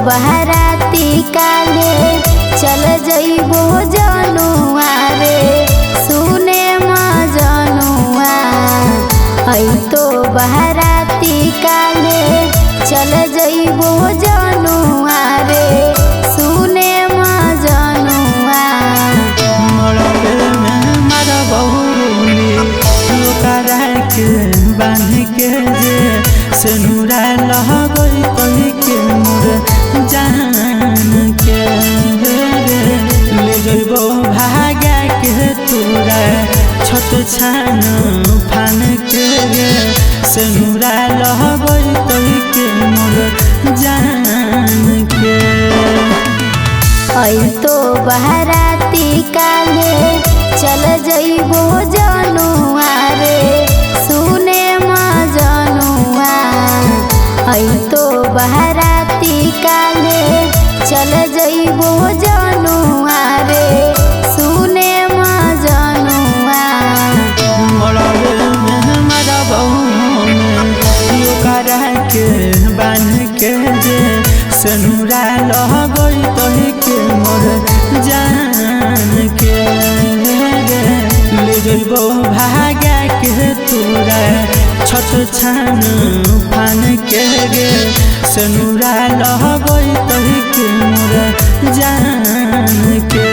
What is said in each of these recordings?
बहराती काले चल जइबो जनुआ रे सुने मजनुआ तो बहराती काले चल जइबो जनुआ रे सुने मजनुआ मारा बहुली लोकारा के बांध के सेनुरा लह गई कही के मोर जान के ले जइबो भागा के तोरा छत छान फान के सेनुरा लह गई कही के मोर जान के तो बहराती काले चल जइबो जनुआ रे सुने मजनुआ तो बहराती काले चल जइबो जनुआ रे सुने मजनुआ मारा बहु लोकारा के बांध के सेनुरा लह गई कही के मोर जान के ले जइबो भागा के तोरा छत छान फान के सेनुरा लह गई कही के मोर जान के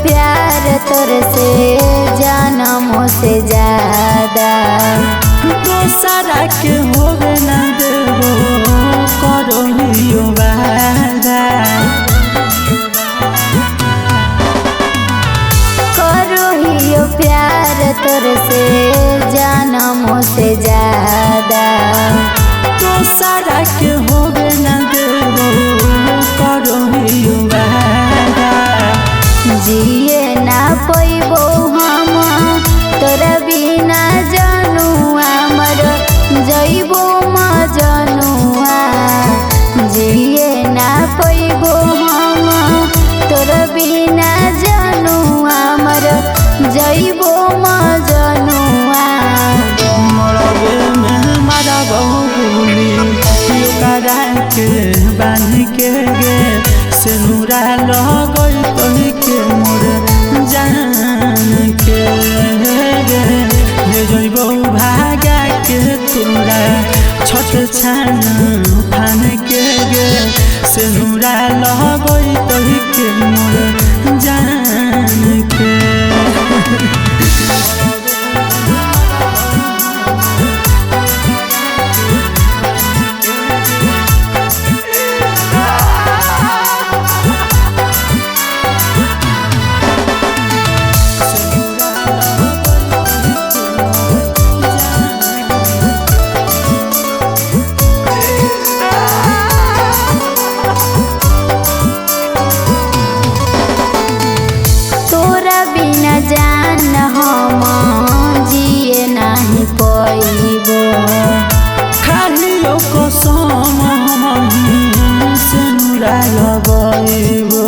प्यार तोर से जानमों से ज्यादा दोसरा के होवे न देबो करो हियो वादा करो हियो प्यार तोर से जानमों से ज्यादा दोसरा के होवे न देबो करो हियो वादा जिए ना पैबो हम तोरा बिना जनुआ मर जइबो मजनुआ जिए ना पैबो हम तोरा बिना जनुआ मर जइबो मजनुआ मारा बहुली लोकारा के बांध के सेनुरा लह गई कही के मोर जान के ले जइबो भागा के तोरा छत छान फान के सेनुरा लह गई कही के मोर जान के जान हम जिए नहीं पैबो खालियो कसम हम सेनुरा लगइबो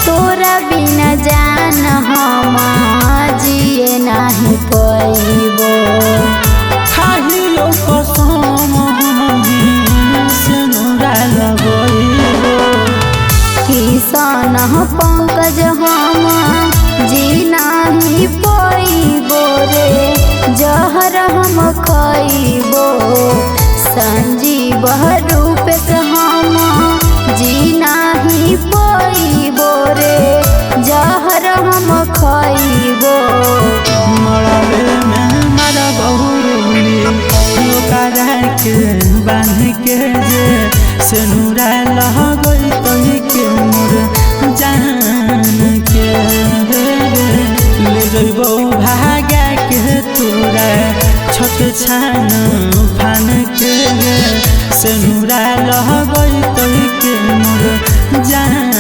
तोरा बिना जान हम जिए नहीं पैबो खालियो कसम हम सेनुरा लगइबो किसान पंकज हम जी नहीं पैबो रे जहर हम खइबो संजीव रूप से हम जी नहीं पैबो रे जहर हम खइबो मारा बहुली लोकारा के बांध के सेनुरा लह गई कही के मोर जान के ले जइबो भागा के तोरा छत छान फान के रे सेनुरा लह गई तही के मोर जान